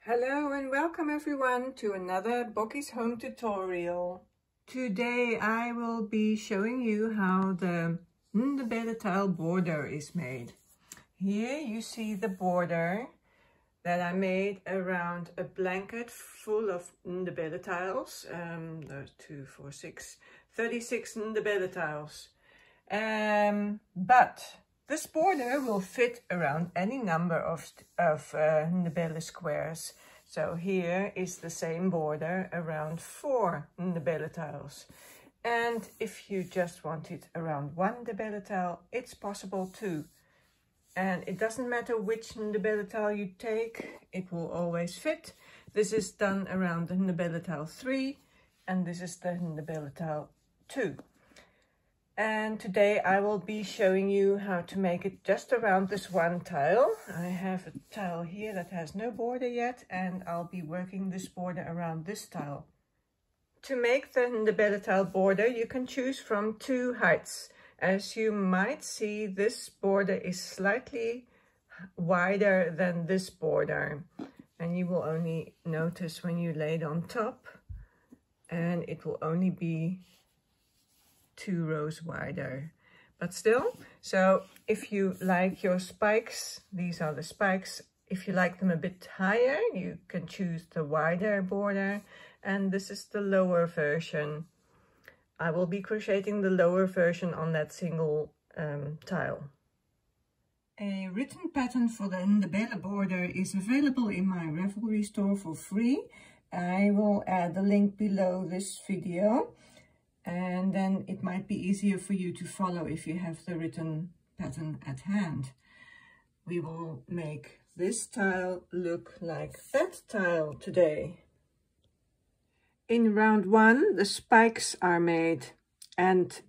Hello and welcome everyone to another Bokki's Home tutorial. Today I will be showing you how the Ndebele tile border is made. Here you see the border that I made around a blanket full of Ndebele tiles. 36 Ndebele tiles. But this border will fit around any number of Ndebele squares. So here is the same border around 4 Ndebele tiles. And if you just want it around 1 Ndebele tile, it's possible too. And it doesn't matter which Ndebele tile you take, it will always fit. This is done around the Ndebele tile 3, and this is the Ndebele tile 2. And today I will be showing you how to make it just around this one tile. I have a tile here that has no border yet, and I'll be working this border around this tile. To make the Ndebele tile border, you can choose from 2 heights. As you might see, this border is slightly wider than this border. And you will only notice when you lay it on top, and it will only be 2 rows wider, but still. So if you like your spikes, these are the spikes. If you like them a bit higher, you can choose the wider border, and this is the lower version. I will be crocheting the lower version on that single tile. A written pattern for the Ndebele border is available in my Ravelry store for free. I will add the link below this video. And then it might be easier for you to follow if you have the written pattern at hand. We will make this tile look like that tile today. In round 1, the spikes are made, and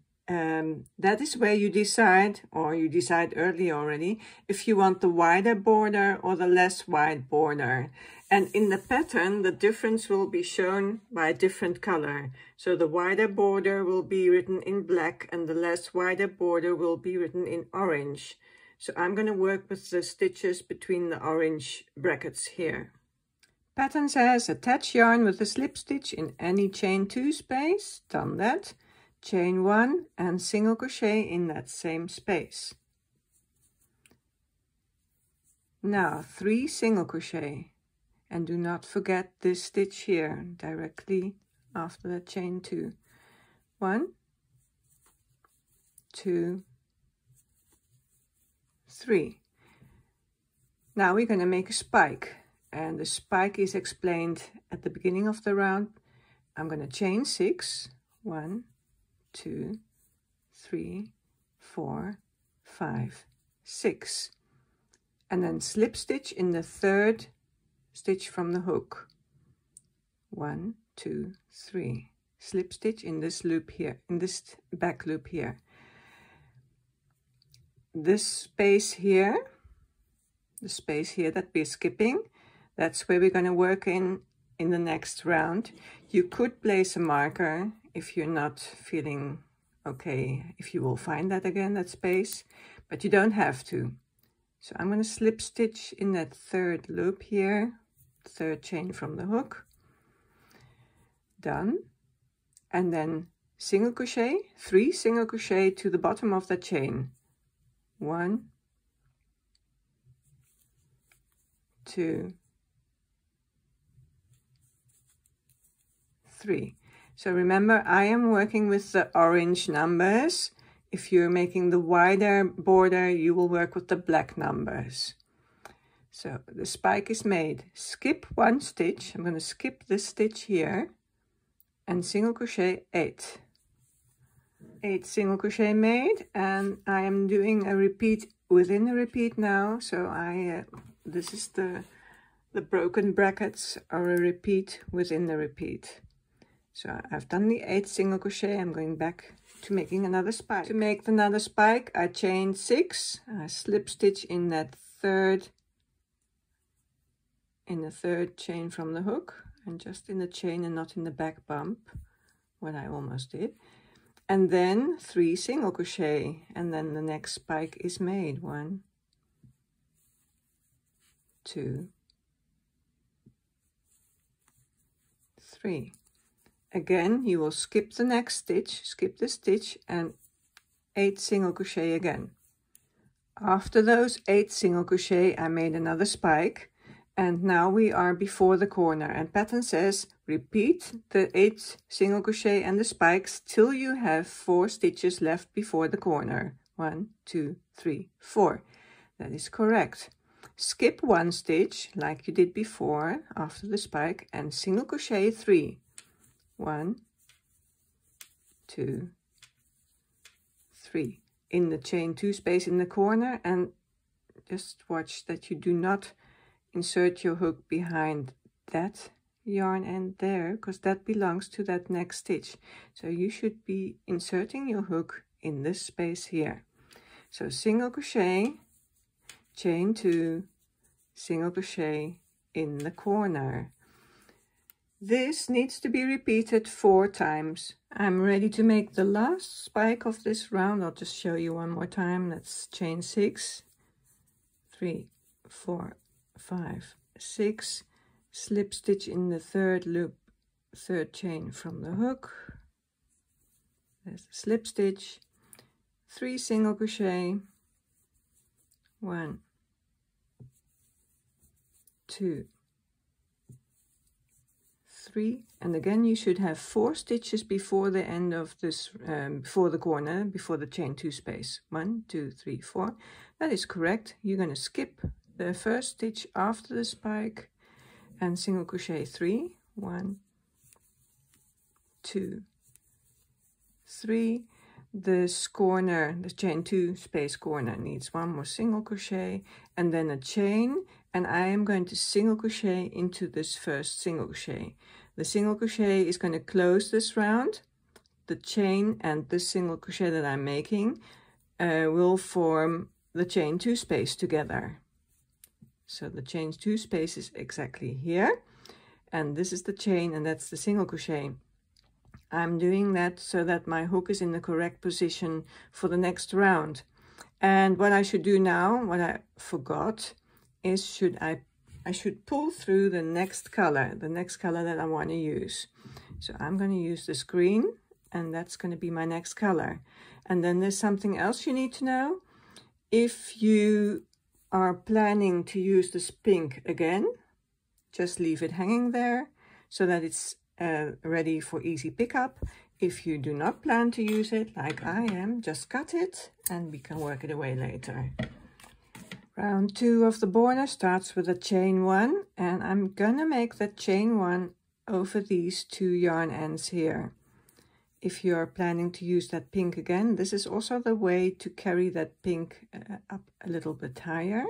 that is where you decide, or you decide early already, if you want the wider border or the less wide border. And in the pattern, the difference will be shown by a different color. So the wider border will be written in black, and the less wider border will be written in orange. So I'm going to work with the stitches between the orange brackets here. Pattern says attach yarn with a slip stitch in any chain 2 space. Done that. Chain 1 and single crochet in that same space. Now 3 single crochet, and do not forget this stitch here directly after the chain 2. 1, 2, 3. Now we're going to make a spike, and the spike is explained at the beginning of the round. I'm going to chain 6. 1, 2, 3, 4, 5, 6, and then slip stitch in the 3rd stitch from the hook. 1, 2, 3. Slip stitch in this loop here, in this back loop here. This space here, the space here that we're skipping, that's where we're going to work in the next round. You could place a marker if you're not feeling okay, if you will find that again, that space, but you don't have to. So I'm going to slip stitch in that 3rd loop here, 3rd chain from the hook. Done. And then single crochet, 3 single crochet to the bottom of the chain. 1, 2, 3. So remember, I am working with the orange numbers. If you're making the wider border, you will work with the black numbers. So the spike is made. Skip 1 stitch. I'm going to skip this stitch here and single crochet 8. 8 single crochet made, and I am doing a repeat within a repeat now. So this is the broken brackets are a repeat within the repeat. So I've done the 8 single crochet. I'm going back to making another spike. To make another spike, I chain 6. I slip stitch in that 3rd, in the 3rd chain from the hook, and just in the chain and not in the back bump, what I almost did. And then 3 single crochet, and then the next spike is made. 1, 2, 3. Again, you will skip the next stitch, skip the stitch, and 8 single crochet again. After those 8 single crochet, I made another spike, and now we are before the corner, and pattern says repeat the 8 single crochet and the spikes till you have 4 stitches left before the corner. 1, 2, 3, 4. That is correct. Skip 1 stitch like you did before after the spike and single crochet 3. 1, 2, 3 in the chain 2 space in the corner, and just watch that you do not insert your hook behind that yarn end there, because that belongs to that next stitch. So you should be inserting your hook in this space here. So single crochet, chain 2, single crochet in the corner. This needs to be repeated 4 times. I'm ready to make the last spike of this round. I'll just show you one more time. That's chain 6, 3, 4, 5, 6, slip stitch in the 3rd loop, 3rd chain from the hook. There's the slip stitch, 3 single crochet, 1, 2, 3, and again you should have 4 stitches before the end of this, before the corner, before the chain 2 space. 1, 2, 3, 4. That is correct. You're going to skip the first stitch after the spike and single crochet 3. 1, 2, 3. This corner, the chain 2 space corner, needs 1 more single crochet and then a chain, and I am going to single crochet into this first single crochet. The single crochet is going to close this round. The chain and the single crochet that I'm making will form the chain 2 space together. So the chain 2 space is exactly here, and this is the chain, and that's the single crochet. I'm doing that so that my hook is in the correct position for the next round. And what I should do now, what I forgot, is I should pull through the next color that I want to use. So I'm going to use this green, and that's going to be my next color. And then there's something else you need to know. If you are planning to use this pink again, just leave it hanging there so that it's ready for easy pickup. If you do not plan to use it, like I am, just cut it and we can work it away later. Round 2 of the border starts with a chain 1, and I'm gonna make that chain 1 over these 2 yarn ends here. If you are planning to use that pink again, this is also the way to carry that pink up a little bit higher.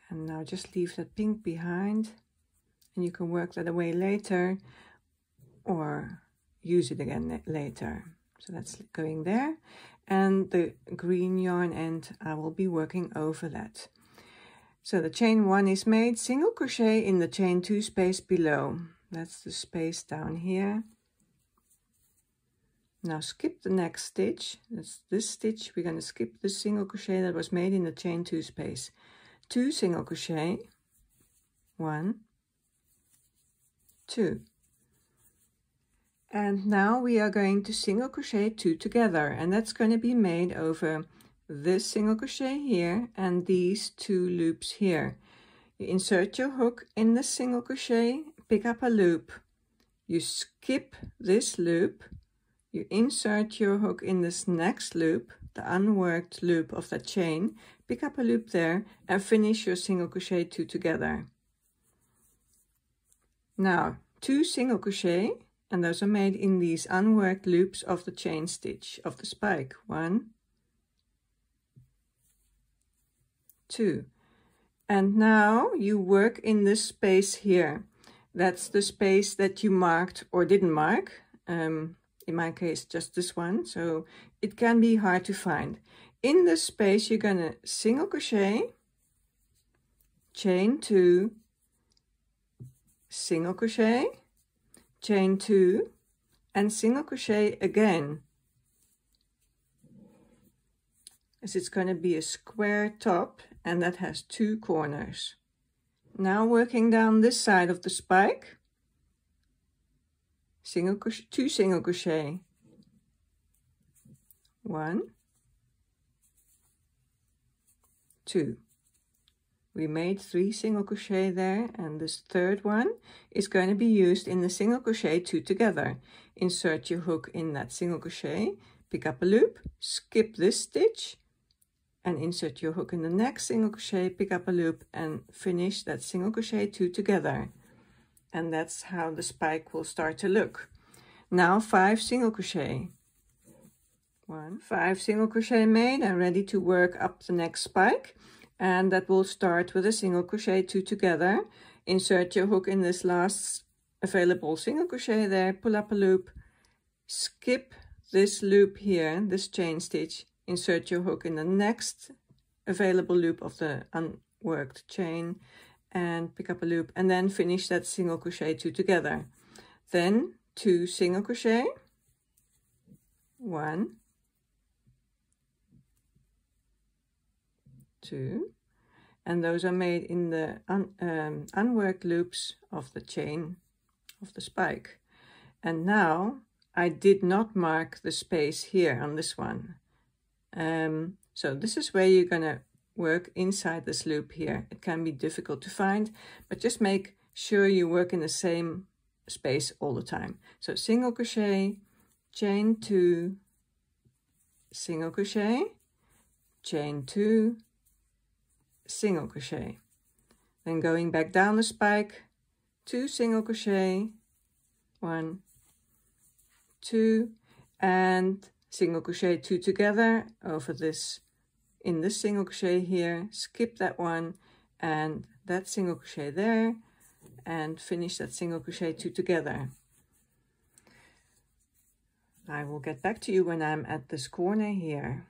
And now just leave that pink behind, and you can work that away later or use it again later. So that's going there, and the green yarn end I will be working over that. So the chain 1 is made, single crochet in the chain 2 space below. That's the space down here. Now skip the next stitch. That's this stitch. We're going to skip the single crochet that was made in the chain 2 space. 2 single crochet, 1, 2. And now we are going to single crochet 2 together, and that's going to be made over this single crochet here and these 2 loops here. You insert your hook in the single crochet, pick up a loop, you skip this loop, you insert your hook in this next loop, the unworked loop of that chain, pick up a loop there and finish your single crochet 2 together. Now 2 single crochet, and those are made in these unworked loops of the chain stitch of the spike. 1, 2. And now you work in this space here. That's the space that you marked or didn't mark. In my case, just this one, so it can be hard to find. In this space, you're gonna single crochet, chain 2, single crochet, chain 2, and single crochet again, as it's going to be a square top, and that has 2 corners. Now working down this side of the spike, two single crochet, 1, 2. We made 3 single crochet there, and this third one is going to be used in the single crochet 2 together. Insert your hook in that single crochet, pick up a loop, skip this stitch, and insert your hook in the next single crochet, pick up a loop, and finish that single crochet 2 together. And that's how the spike will start to look. Now 5 single crochet. 5 single crochet made and ready to work up the next spike. And that will start with a single crochet 2 together. Insert your hook in this last available single crochet there, pull up a loop, skip this loop here, this chain stitch, insert your hook in the next available loop of the unworked chain and pick up a loop, and then finish that single crochet 2 together. Then 2 single crochet, 1, 2, and those are made in the unworked loops of the chain of the spike. And now I did not mark the space here on this one. So this is where you're gonna work inside this loop here. It can be difficult to find, but just make sure you work in the same space all the time. So single crochet, chain 2, single crochet, chain 2, single crochet. Then going back down the spike, 2 single crochet, 1, 2, and single crochet 2 together over this, in this single crochet here, skip that one and that single crochet there, and finish that single crochet 2 together. I will get back to you when I'm at this corner here.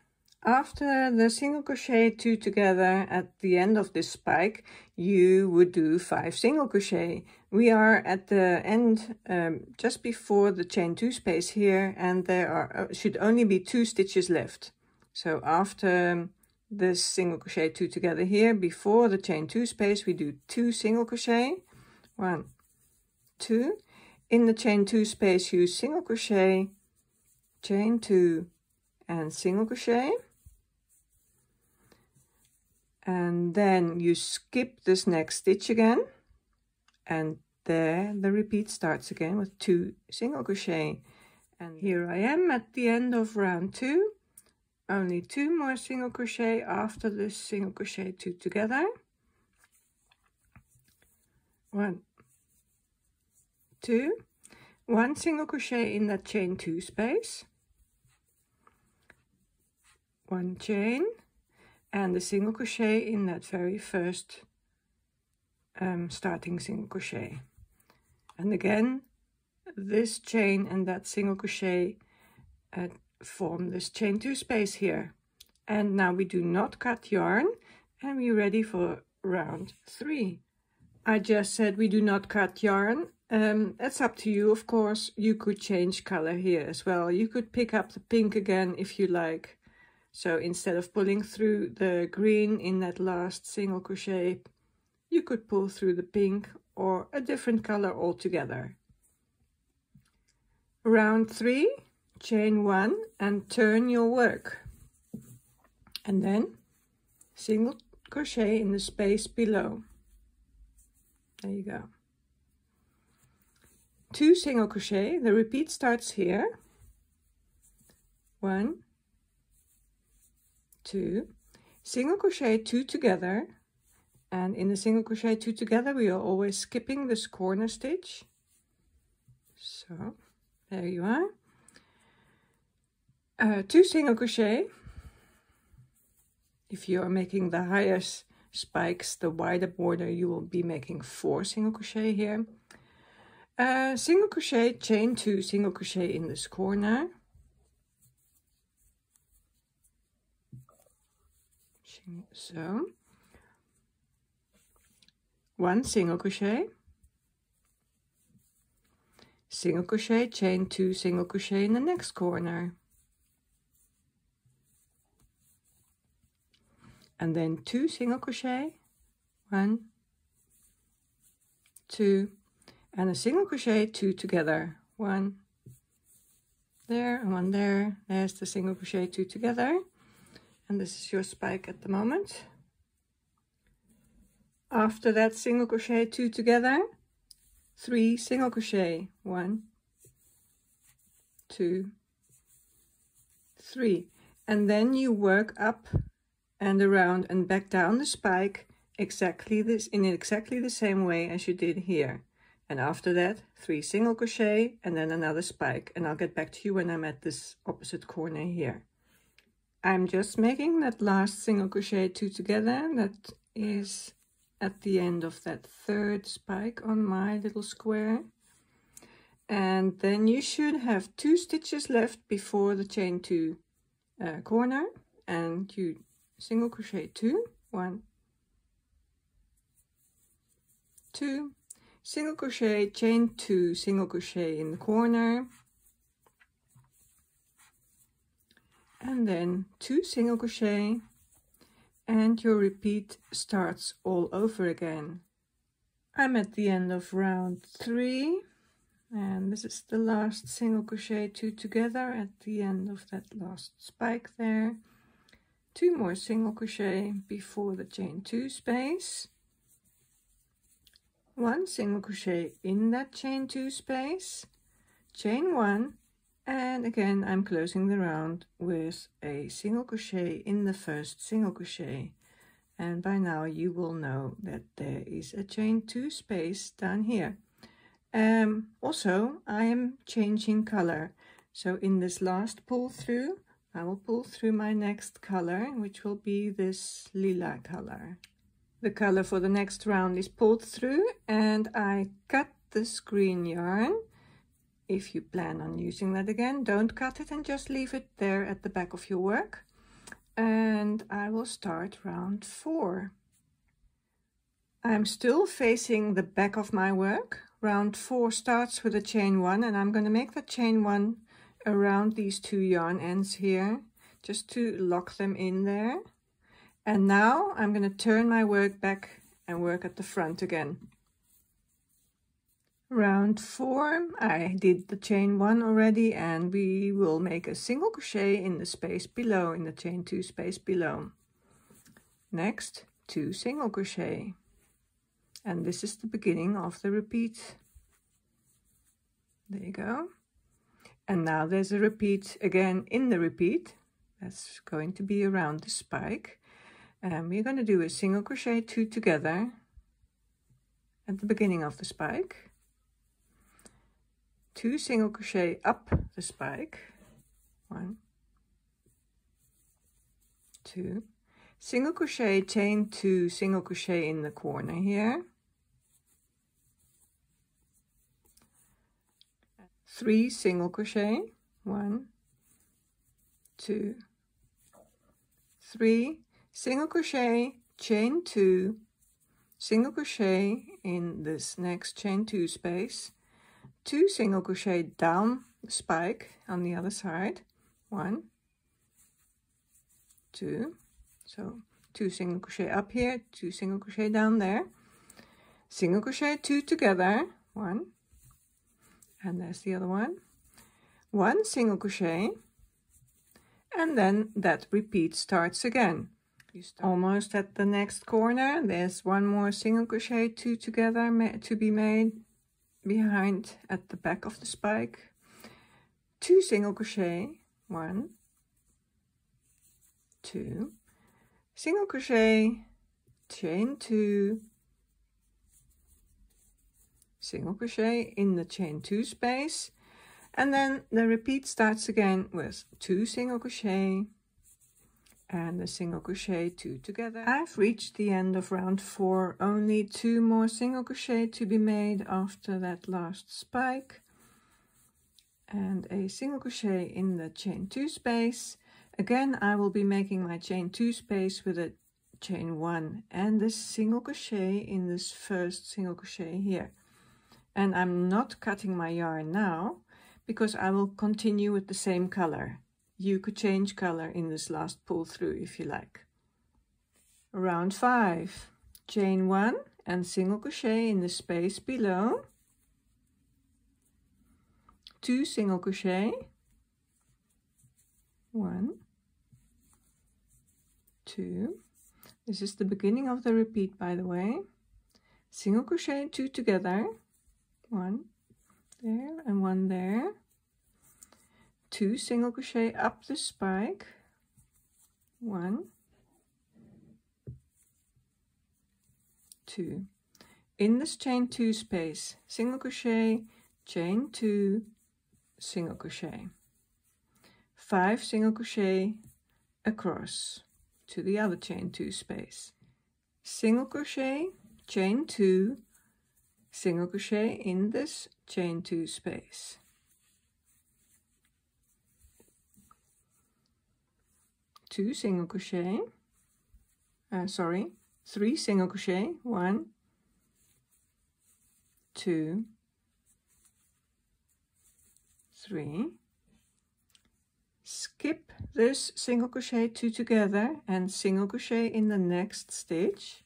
After the single crochet 2 together at the end of this spike, you would do 5 single crochet. We are at the end, just before the chain 2 space here, and there are should only be 2 stitches left. So after this single crochet 2 together here, before the chain 2 space, we do 2 single crochet, 1, 2. In the chain 2 space, use single crochet, chain 2, and single crochet. And then you skip this next stitch again, and there the repeat starts again with 2 single crochet. And here I am at the end of round 2. Only 2 more single crochet after this single crochet 2 together. 1, 2, 1 single crochet in that chain 2 space, 1 chain, and the single crochet in that very first starting single crochet. And again, this chain and that single crochet form this chain 2 space here. And now we do not cut yarn, and we're ready for round 3. I just said we do not cut yarn. That's up to you, of course. You could change color here as well. You could pick up the pink again if you like. So instead of pulling through the green in that last single crochet, you could pull through the pink or a different color altogether. Round 3, chain 1 and turn your work. And then single crochet in the space below. There you go. 2 single crochet, the repeat starts here. 1, 2, single crochet 2 together, and in the single crochet 2 together we are always skipping this corner stitch. So there you are. 2 single crochet. If you are making the higher spikes, the wider border, you will be making 4 single crochet here. Single crochet, chain 2 single crochet in this corner. So 1 single crochet, single crochet, chain 2 single crochet in the next corner, and then 2 single crochet, 1, 2, and a single crochet 2 together, one there and one there. There's the single crochet 2 together, and this is your spike at the moment. After that single crochet 2 together, 3 single crochet, 1, 2, 3, and then you work up and around and back down the spike exactly the same way as you did here. And after that, 3 single crochet and then another spike, and I'll get back to you when I'm at this opposite corner here. I'm just making that last single crochet 2 together. That is at the end of that 3rd spike on my little square. And then you should have 2 stitches left before the chain 2 corner, and you single crochet 2, 1, 2, single crochet, chain 2, single crochet in the corner, and then 2 single crochet, and your repeat starts all over again. I'm at the end of round 3, and this is the last single crochet 2 together at the end of that last spike there. 2 more single crochet before the chain 2 space, 1 single crochet in that chain 2 space, chain 1, and again I'm closing the round with a single crochet in the first single crochet. And by now you will know that there is a chain 2 space down here. Also I am changing color, so in this last pull through I will pull through my next color, which will be this lila color. The color for the next round is pulled through, and I cut this green yarn. If you plan on using that again, don't cut it and just leave it there at the back of your work. And I will start round 4. I'm still facing the back of my work. Round 4 starts with a chain 1, and I'm going to make the chain 1 around these 2 yarn ends here, just to lock them in there. And now I'm going to turn my work back and work at the front again. Round 4, I did the chain 1 already, and we will make a single crochet in the space below, in the chain 2 space below. Next, 2 single crochet, and this is the beginning of the repeat. There you go. And now there's a repeat again in the repeat. That's going to be around the spike, and we're going to do a single crochet 2 together at the beginning of the spike, 2 single crochet up the spike, 1, 2, single crochet, chain 2, single crochet in the corner here, 3 single crochet, 1, 2, 3, single crochet, chain 2, single crochet in this next chain 2 space, 2 single crochet down the spike on the other side, 1, 2, so 2 single crochet up here, 2 single crochet down there, single crochet 2 together, 1, and there's the other one, 1 single crochet, and then that repeat starts again. Almost at the next corner, there's 1 more single crochet 2 together to be made behind at the back of the spike, 2 single crochet, 1, 2, single crochet, chain 2, single crochet in the chain 2 space, and then the repeat starts again with 2 single crochet and a single crochet 2 together. I've reached the end of round 4, only 2 more single crochet to be made after that last spike, and a single crochet in the chain 2 space. Again, I will be making my chain 2 space with a chain 1 and this single crochet in this first single crochet here. And I'm not cutting my yarn now because I will continue with the same color. You could change color in this last pull through if you like. Round 5, chain 1 and single crochet in the space below, 2 single crochet, 1, 2. This is the beginning of the repeat, by the way. Single crochet, 2 together, 1 there and 1 there, 2 single crochet up the spike, 1, 2. In this chain 2 space, single crochet, chain 2, single crochet, 5 single crochet across to the other chain 2 space, single crochet, chain 2, single crochet in this chain 2 space, two single crochet, 3 single crochet, 1, 2, 3, skip this single crochet 2 together and single crochet in the next stitch,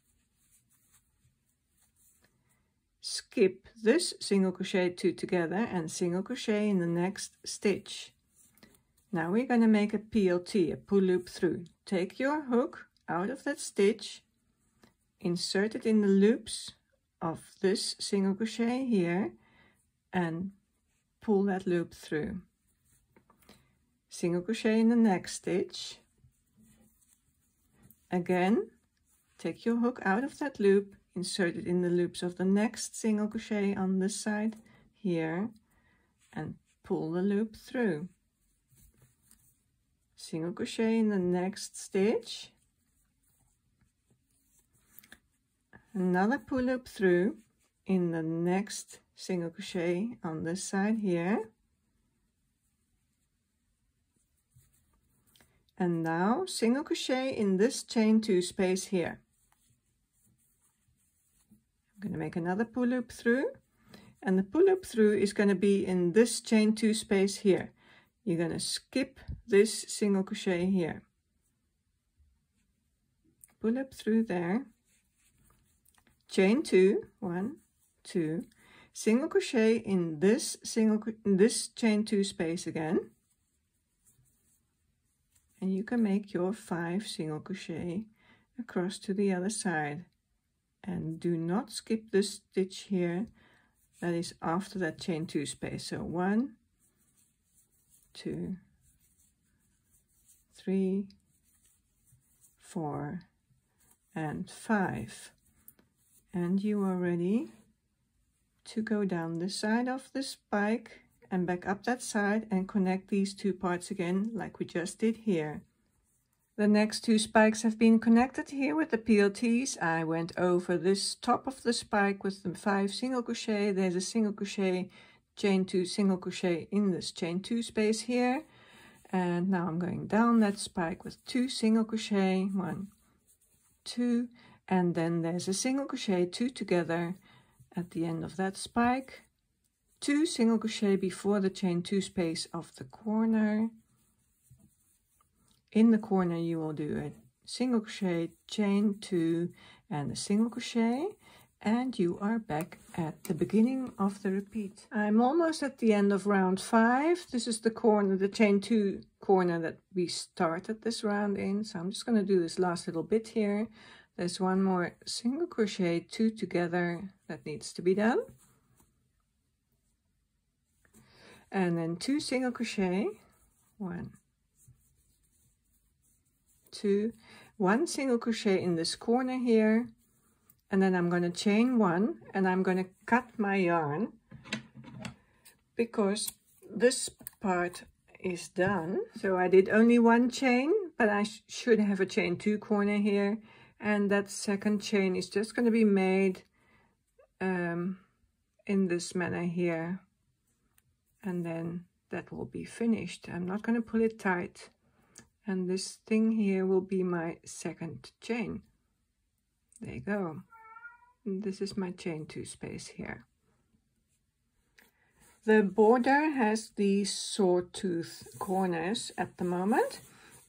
skip this single crochet 2 together and single crochet in the next stitch. Now we're going to make a PLT, a pull loop through. Take your hook out of that stitch, insert it in the loops of this single crochet here and pull that loop through. Single crochet in the next stitch. Again, take your hook out of that loop, insert it in the loops of the next single crochet on this side here and pull the loop through. Single crochet in the next stitch, another pull loop through in the next single crochet on this side here, and now single crochet in this chain 2 space here. I'm going to make another pull loop through, and the pull loop through is going to be in this chain 2 space here. You're going to skip this single crochet here, pull up through there, chain 2, 1, 2, single crochet in this chain 2 space again, and you can make your 5 single crochet across to the other side, and do not skip this stitch here that is after that chain 2 space. So 1, 2, 3, 4, and 5, and you are ready to go down the side of the spike and back up that side and connect these 2 parts again like we just did here. The next 2 spikes have been connected here with the PLTs. I went over this top of the spike with the 5 single crochet. There's a single crochet, chain 2 single crochet in this chain 2 space here, and now I'm going down that spike with 2 single crochet, 1, 2, and then there's a single crochet 2 together at the end of that spike, 2 single crochet before the chain 2 space of the corner. In the corner you will do a single crochet, chain 2 and a single crochet, and you are back at the beginning of the repeat. I'm almost at the end of round 5. This is the corner, the chain 2 corner that we started this round in. So I'm just going to do this last little bit here. There's one more single crochet 2 together that needs to be done. And then 2 single crochet, 1, 2, 1 single crochet in this corner here. And then I'm going to chain 1 and I'm going to cut my yarn because this part is done. So I did only 1 chain, but I should have a chain 2 corner here, and that second chain is just going to be made in this manner here, and then that will be finished. I'm not going to pull it tight, and this thing here will be my second chain. There you go. This is my chain 2 space here. The border has these sawtooth corners at the moment,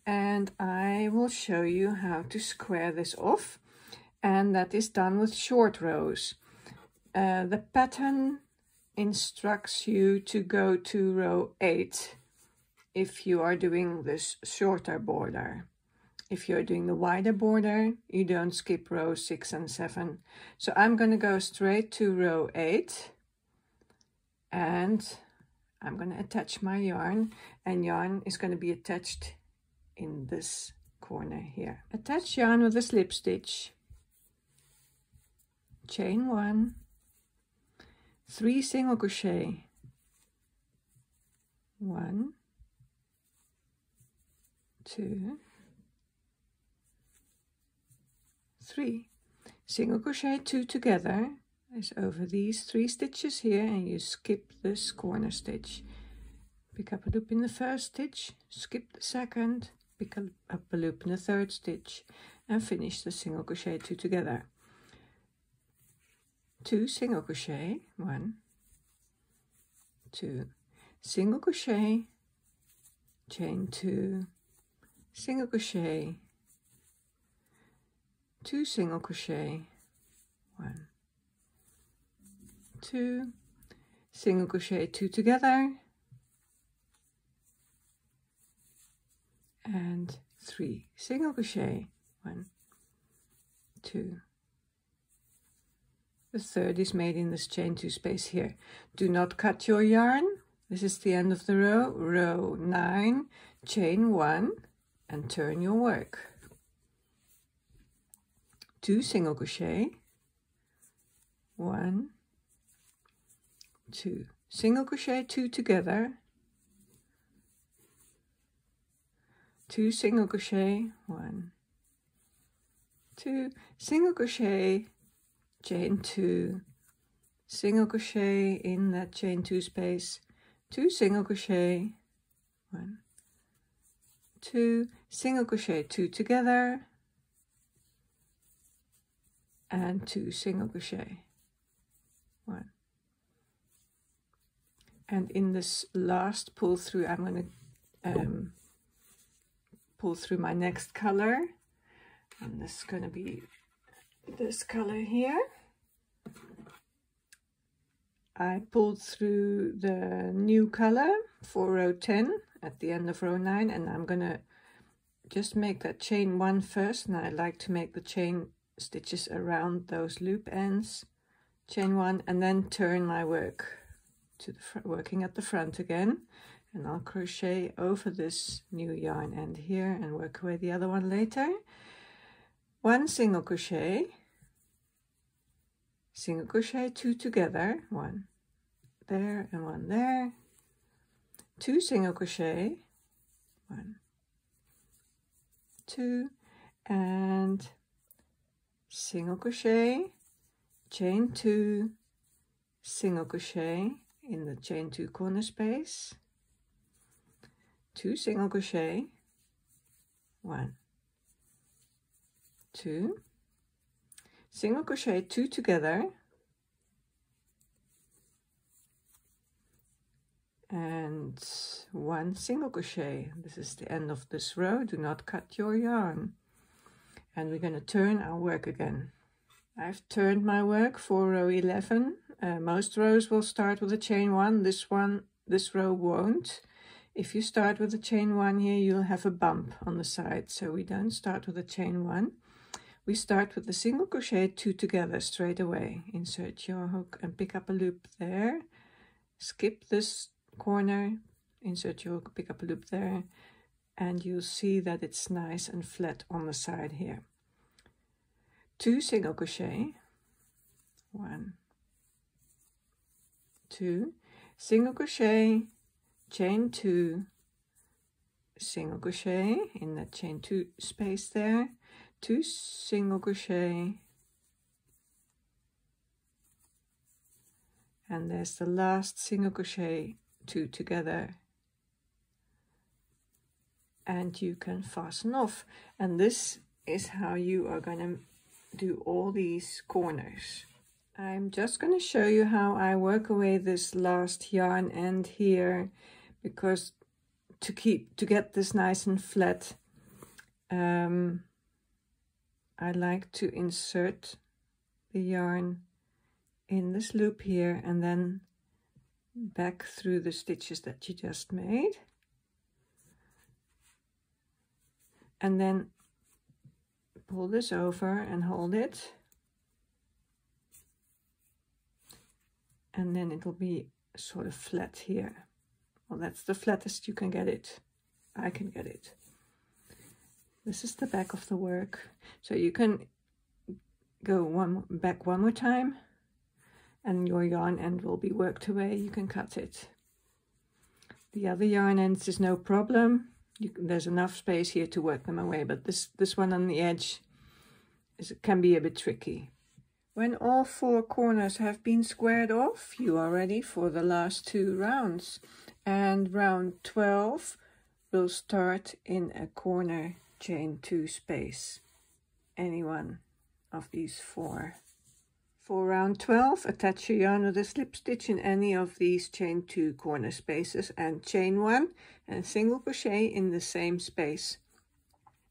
and I will show you how to square this off, and that is done with short rows. The pattern instructs you to go to row 8 if you are doing this shorter border. If you're doing the wider border, you don't skip row 6 and 7. So I'm going to go straight to row 8 and I'm going to attach my yarn, and yarn is going to be attached in this corner here. Attach yarn with a slip stitch, chain 1, 3 single crochet, 1, 2, 3 single crochet, 2 together is over these 3 stitches here, and you skip this corner stitch. Pick up a loop in the first stitch, skip the second, pick up a loop in the third stitch, and finish the single crochet 2 together. 2 single crochet, 1, 2 single crochet, chain 2, single crochet, 2 single crochet, 1, 2 single crochet, 2 together, and 3 single crochet, 1, 2. The third is made in this chain 2 space here. Do not cut your yarn. This is the end of the row. Row 9, chain 1, and turn your work. 2 single crochet, 1, 2 single crochet, 2 together, 2 single crochet, 1, 2 single crochet, chain 2, single crochet in that chain 2 space, 2 single crochet, 1, 2 single crochet, 2 together, and 2 single crochet, 1. And in this last pull through, I'm going to pull through my next color, and this is going to be this color here. I pulled through the new color for row 10 at the end of row 9, and I'm going to just make that chain 1 first, and I like to make the chain stitches around those loop ends, chain 1, and then turn my work to the working at the front again, and I'll crochet over this new yarn end here and work away the other one later. 1 single crochet, single crochet, 2 together, 1 there and 1 there, 2 single crochet, 1, 2, and single crochet, chain 2, single crochet in the chain 2 corner space, 2 single crochet, 1, 2 single crochet, 2 together, and 1 single crochet. This is the end of this row. Do not cut your yarn, and we're going to turn our work again. I've turned my work for row 11. Most rows will start with a chain 1. This row won't. If you start with a chain 1 here, you'll have a bump on the side, so we don't start with a chain 1. We start with the single crochet 2 together straight away. Insert your hook and pick up a loop there. Skip this corner, insert your hook, pick up a loop there, and you'll see that it's nice and flat on the side here. 2 single crochet, 1, 2 single crochet, chain 2, single crochet in that chain 2 space there, 2 single crochet, and there's the last single crochet, 2 together, and you can fasten off. And this is how you are going to do all these corners. I'm just going to show you how I work away this last yarn end here, because to get this nice and flat, I like to insert the yarn in this loop here and then back through the stitches that you just made, and then pull this over and hold it, and then it will be sort of flat here. Well, that's the flattest you can get it. I can get it. This is the back of the work. So you can go back one more time, and your yarn end will be worked away. You can cut it. The other yarn ends is no problem. There's enough space here to work them away, but this one on the edge can be a bit tricky. When all 4 corners have been squared off, you are ready for the last 2 rounds. And round 12 will start in a corner chain 2 space. Any one of these 4. For round 12, attach your yarn with a slip stitch in any of these chain 2 corner spaces and chain 1 and single crochet in the same space.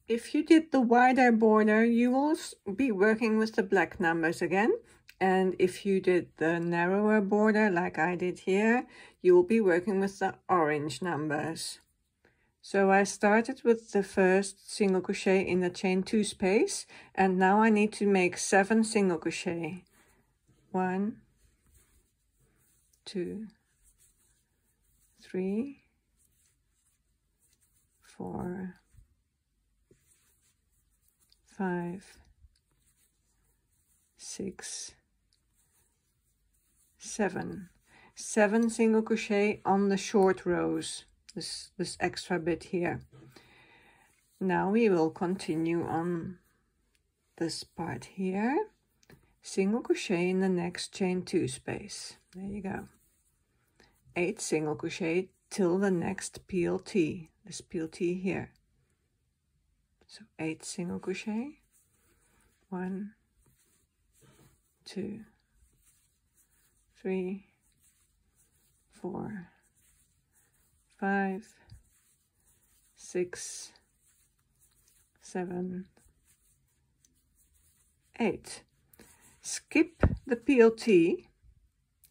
If you did the wider border, you will be working with the black numbers again. And if you did the narrower border, like I did here, you will be working with the orange numbers. So I started with the first single crochet in the chain 2 space, and now I need to make 7 single crochet. 1, 2, 3, 4, 5, 6, 7. 7 single crochet on the short rows, this extra bit here. Now we will continue on this part here. Single crochet in the next chain 2 space. There you go. 8 single crochet till the next PLT, this PLT here. So 8 single crochet, 1, 2, 3, 4, 5, 6, 7, 8. Skip the PLT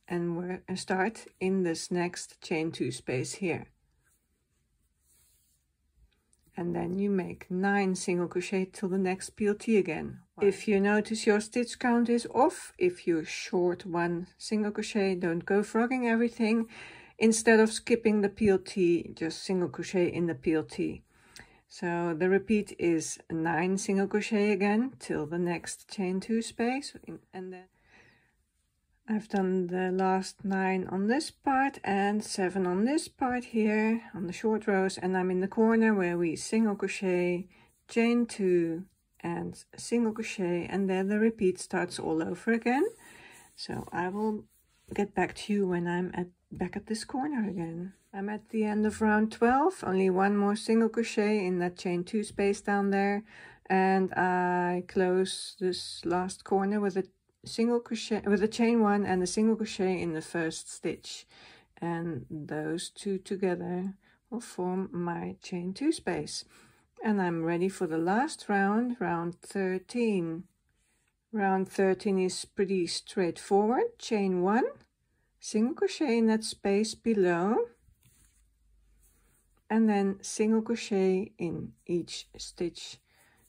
and start in this next chain 2 space here. And then you make 9 single crochet till the next PLT again. If you notice your stitch count is off, if you're short 1 single crochet, don't go frogging everything. Instead of skipping the PLT, just single crochet in the PLT. So the repeat is 9 single crochet again till the next chain 2 space, and then I've done the last 9 on this part and 7 on this part here on the short rows, and I'm in the corner where we single crochet, chain 2 and single crochet, and then the repeat starts all over again. So I will get back to you when I'm back at this corner again. I'm at the end of round 12, only 1 more single crochet in that chain 2 space down there, and I close this last corner with a single crochet, with a chain 1 and a single crochet in the first stitch, and those 2 together will form my chain 2 space. And I'm ready for the last round, round 13. Round 13 is pretty straightforward. Chain 1, single crochet in that space below, and then single crochet in each stitch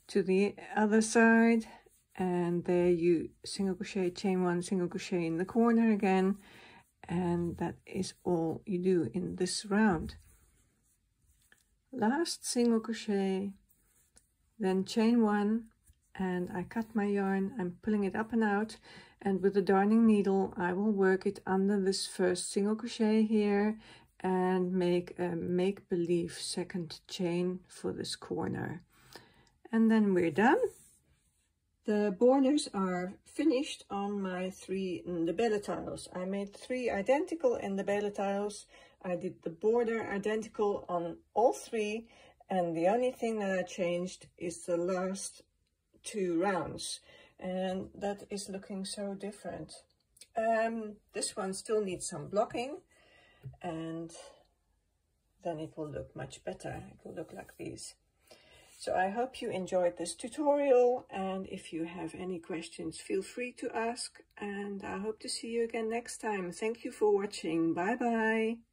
to the other side, and there you single crochet, chain 1, single crochet in the corner again, and that is all you do in this round. Last single crochet, then chain 1, and I cut my yarn. I'm pulling it up and out, and with the darning needle I will work it under this first single crochet here and make a make-believe second chain for this corner, and then we're done. The borders are finished on my 3 Ndebele tiles. I made 3 identical Ndebele tiles. I did the border identical on all 3, and the only thing that I changed is the last 2 rounds, and that is looking so different. This one still needs some blocking, and then it will look much better. It will look like these. So I hope you enjoyed this tutorial, and if you have any questions, feel free to ask, and I hope to see you again next time. Thank you for watching. Bye bye.